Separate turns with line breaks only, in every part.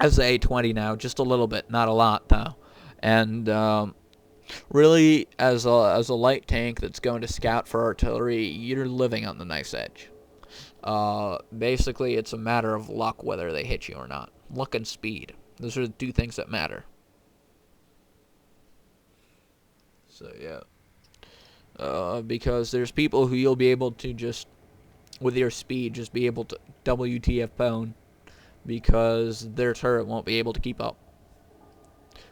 as the A-20 now, just a little bit, not a lot though. And really, as a light tank that's going to scout for artillery, you're living on the knife's edge. Basically, it's a matter of luck whether they hit you or not. Luck and speed. Those are the two things that matter. So yeah. Because there's people who you'll be able to just, with your speed, just be able to WTF pwn because their turret won't be able to keep up.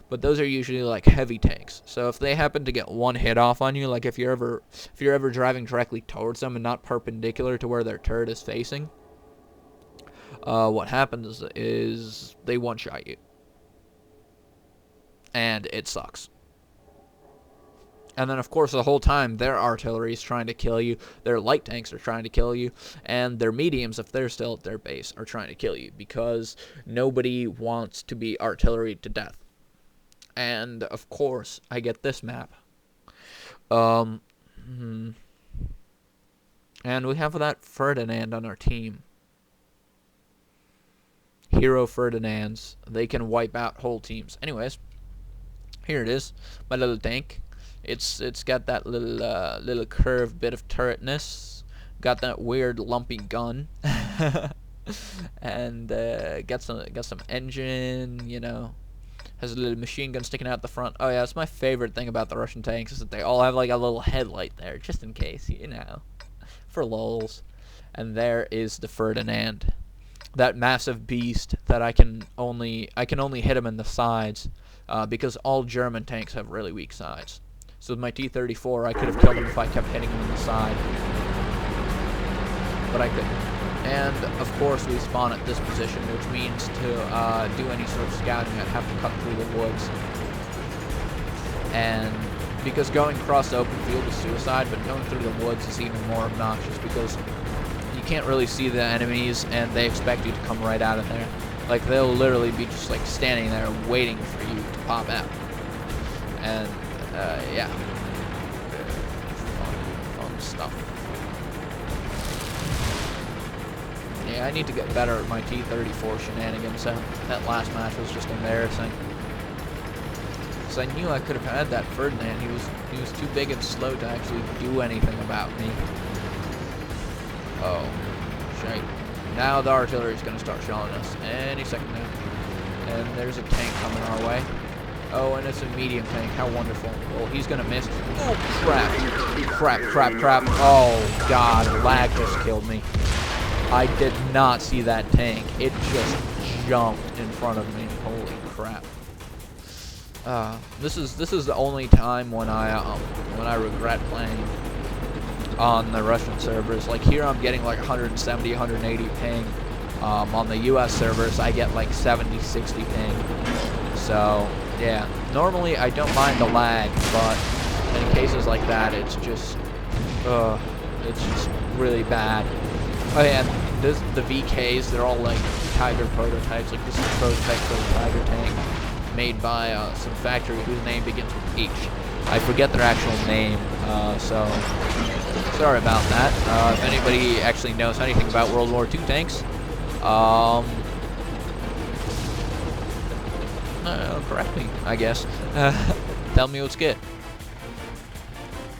But those are usually like heavy tanks. So if they happen to get one hit off on you, like if you're ever driving directly towards them and not perpendicular to where their turret is facing, what happens is they one-shot you. And it sucks. And then, of course, the whole time, their artillery is trying to kill you. Their light tanks are trying to kill you. And their mediums, if they're still at their base, are trying to kill you. Because nobody wants to be artillery to death. And, of course, I get this map. And we have that Ferdinand on our team. Hero Ferdinands. They can wipe out whole teams. Anyways, here it is. My little tank. It's got that little curved bit of turretness, got that weird lumpy gun, and got some engine, you know, has a little machine gun sticking out the front. Oh yeah, that's my favorite thing about the Russian tanks is that they all have like a little headlight there, just in case, you know, for lulz. And there is the Ferdinand, that massive beast that I can only hit him in the sides, because all German tanks have really weak sides. So with my T-34, I could have killed him if I kept hitting him in the side. But I couldn't. And, of course, we spawn at this position, which means to do any sort of scouting, I'd have to cut through the woods. And because going across the open field is suicide, but going through the woods is even more obnoxious because you can't really see the enemies, and they expect you to come right out of there. Like, they'll literally be just, like, standing there waiting for you to pop out. And yeah, fun stuff. Yeah, I need to get better at my T-34 shenanigans. That last match was just embarrassing. Because I knew I could have had that Ferdinand. He was too big and slow to actually do anything about me. Oh, shite. Now the artillery is going to start shelling us any second now. And there's a tank coming our way. Oh, and it's a medium tank. How wonderful. Oh, he's gonna miss. Oh, crap. Oh, God. Lag just killed me. I did not see that tank. It just jumped in front of me. Holy crap. This is the only time when I regret playing on the Russian servers. Like, here I'm getting like 170, 180 ping. On the US servers, I get like 70, 60 ping. So, yeah, normally I don't mind the lag, but in cases like that, it's just really bad. Oh yeah, the VKs, they're all like Tiger prototypes. Like, this is a prototype for the Tiger tank, made by some factory whose name begins with H. I forget their actual name, so sorry about that. If anybody actually knows anything about World War II tanks, correct me, I guess. Tell me what's good.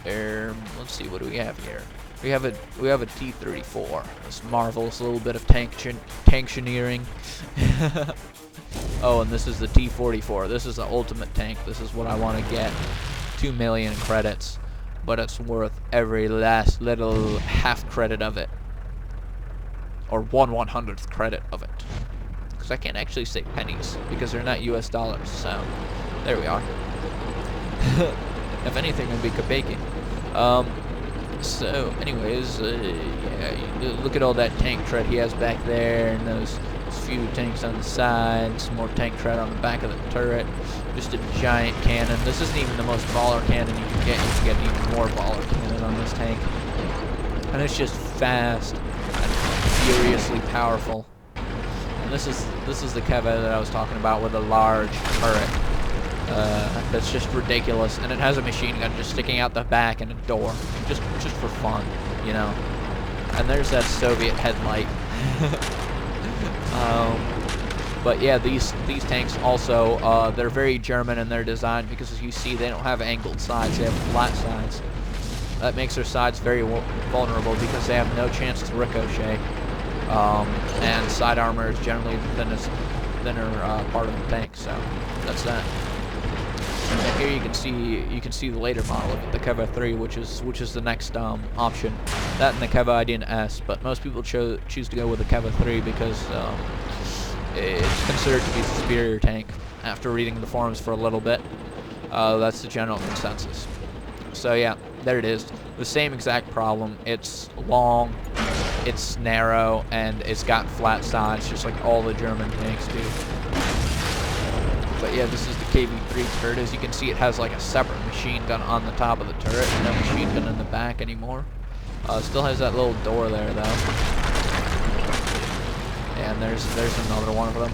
Let's see, what do we have here? We have a T-34. This marvelous little bit of tanctioneering. Oh, and this is the T-44. This is the ultimate tank. This is what I want to get. 2 million credits, but it's worth every last little half credit of it, or 1/100th credit of it. Because I can't actually say pennies because they're not US dollars. So there we are. If anything, it'd be Kabaki. So anyways, yeah, look at all that tank tread he has back there, and those few tanks on the side, some more tank tread on the back of the turret, just a giant cannon. This isn't even the most baller cannon you can get even more baller cannon on this tank. And it's just fast and furiously powerful. And this is the Keva that I was talking about with a large turret. That's just ridiculous, and it has a machine gun just sticking out the back and a door, just for fun, you know. And there's that Soviet headlight. But yeah, these tanks also, they're very German in their design, because as you see, they don't have angled sides, they have flat sides. That makes their sides very vulnerable because they have no chance to ricochet. And side armor is generally the thinner part of the tank, so that's that. And here you can see the later model of it, the Keva 3, which is the next option. That and the Keva IDS, but most people choose to go with the Keva 3 because it's considered to be the superior tank. After reading the forums for a little bit, that's the general consensus. So yeah, there it is. The same exact problem. It's long, it's narrow, and it's got flat sides, just like all the German tanks do. But yeah, this is the KV-3 turret. As you can see, it has like a separate machine gun on the top of the turret, and no machine gun in the back anymore. Still has that little door there, though. And there's another one of them.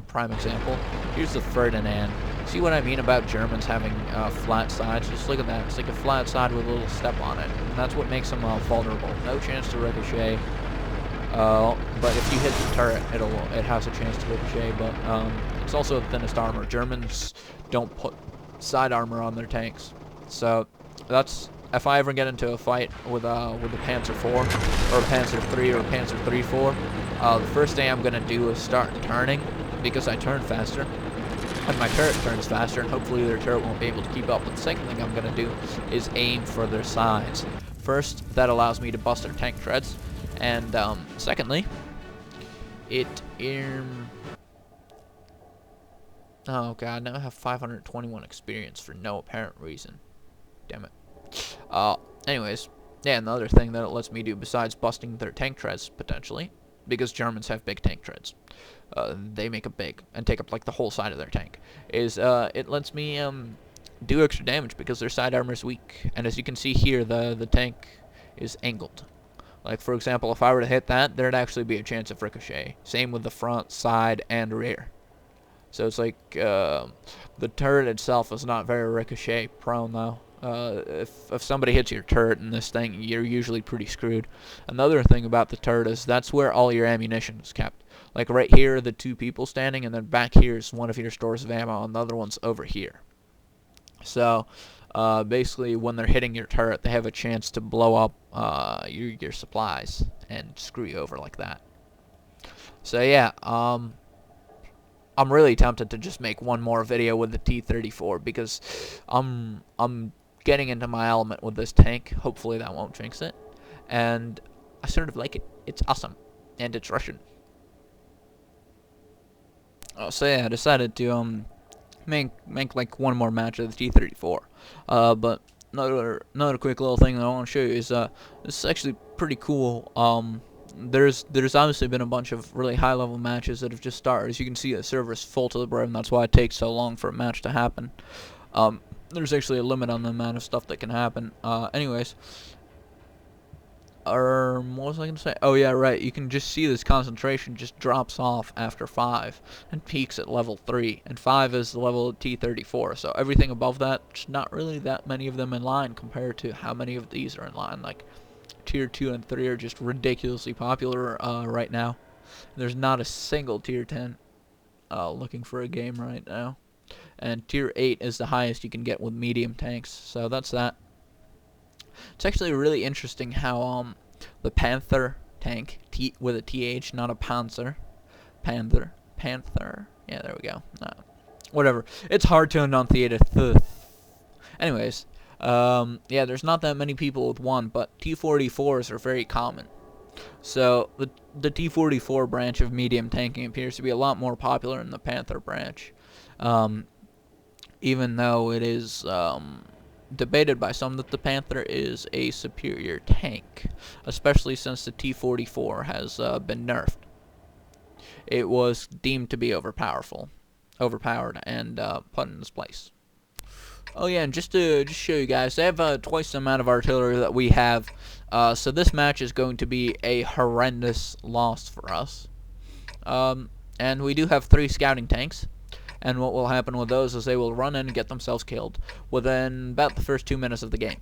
Prime example. Here's the Ferdinand. See what I mean about Germans having flat sides? Just look at that. It's like a flat side with a little step on it. And that's what makes them vulnerable. No chance to ricochet. But if you hit the turret, it has a chance to ricochet. But it's also the thinnest armor. Germans don't put side armor on their tanks. So that's, if I ever get into a fight with a Panzer IV or a Panzer III or a Panzer III-4, the first thing I'm gonna do is start turning, because I turn faster. And my turret turns faster, and hopefully their turret won't be able to keep up. But the second thing I'm going to do is aim for their sides. First, that allows me to bust their tank treads. And secondly, oh god, now I have 521 experience for no apparent reason. Damn it. Anyways, yeah, another thing that it lets me do besides busting their tank treads, potentially, because Germans have big tank treads. They make them big and take up like the whole side of their tank. It lets me do extra damage because their side armor is weak. And as you can see here, the tank is angled. Like for example, if I were to hit that, there'd actually be a chance of ricochet. Same with the front, side, and rear. So it's like the turret itself is not very ricochet prone though. If somebody hits your turret in this thing, you're usually pretty screwed. Another thing about the turret is that's where all your ammunition is kept. Like right here are the two people standing, and then back here is one of your stores of ammo, and the other one's over here. So basically when they're hitting your turret, they have a chance to blow up your supplies and screw you over like that. So yeah, I'm really tempted to just make one more video with the T-34 because I'm getting into my element with this tank. Hopefully that won't jinx it. And I sort of like it. It's awesome. And it's Russian. Oh, so yeah, I decided to make like one more match of the T-34. But another quick little thing that I want to show you is this is actually pretty cool. There's obviously been a bunch of really high level matches that have just started. As you can see, the server's full to the brim. That's why it takes so long for a match to happen. There's actually a limit on the amount of stuff that can happen. Anyways, what was I gonna say? Oh yeah, right. You can just see this concentration just drops off after 5 and peaks at level 3, and 5 is the level of T-34. So everything above that, just not really that many of them in line compared to how many of these are in line. Like Tier 2 and 3 are just ridiculously popular right now. There's not a single Tier 10 looking for a game right now. And Tier 8 is the highest you can get with medium tanks. So that's that. It's actually really interesting how the Panther tank, with a TH, not a Panzer. Panther. Yeah, there we go. Whatever. It's hard to enunciate a th. Anyways, yeah, there's not that many people with one, but T-44s are very common. So the T-44 branch of medium tanking appears to be a lot more popular than the Panther branch, even though it is debated by some that the Panther is a superior tank, especially since the T-44 has been nerfed. It was deemed to be overpowered and put in its place. Oh yeah, and just to show you guys, they have twice the amount of artillery that we have, so this match is going to be a horrendous loss for us. And we do have 3 scouting tanks, and what will happen with those is they will run in and get themselves killed within about the first 2 minutes of the game.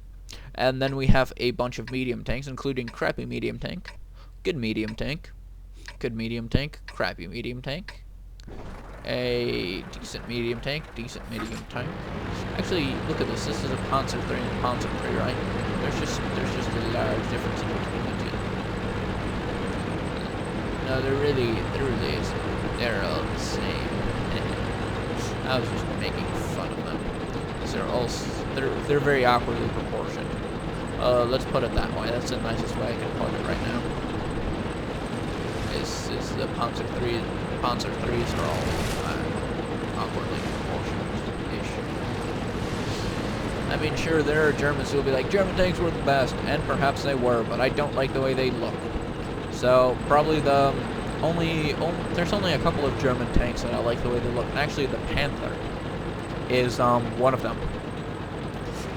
And then we have a bunch of medium tanks, including crappy medium tank, good medium tank, crappy medium tank, A decent medium tank. Actually, look at this. This is a Panzer 3 and a Panzer 3, right? There's just a large difference in between the two. No, there really isn't. They're all the same. I was just making fun of them. They're very awkwardly proportioned. Let's put it that way. That's the nicest way I can put it right now. Is the Panzer 3? Panzer 3s are all awkwardly proportioned-ish. I mean, sure, there are Germans who will be like, German tanks were the best, and perhaps they were, but I don't like the way they look. So probably there's only a couple of German tanks that I like the way they look, and actually the Panther is one of them.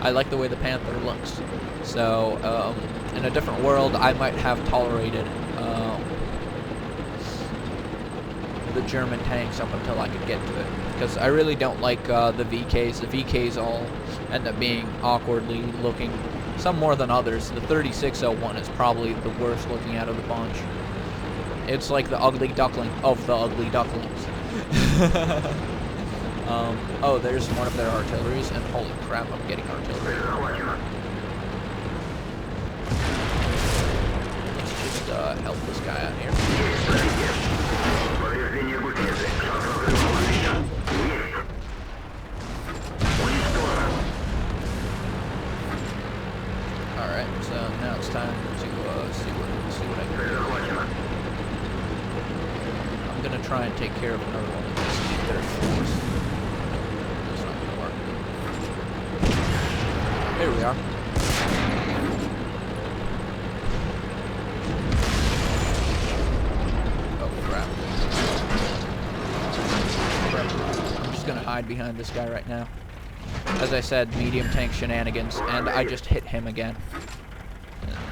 I like the way the Panther looks. So in a different world, I might have tolerated the German tanks up until I could get to it, because I really don't like the VKs. The VKs all end up being awkwardly looking, some more than others. The 3601 is probably the worst looking out of the bunch. It's like the ugly duckling of the ugly ducklings. Oh, there's one of their artilleries, and holy crap, I'm getting artillery. Let's just help this guy out here. Alright, so now it's time to see what I can do. I'm gonna try and take care of another one of these T-34s. It's not gonna work. Here we are. Oh crap. I'm just gonna hide behind this guy right now. As I said, medium tank shenanigans, and I just hit him again.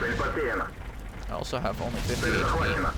I also have only 50 HP.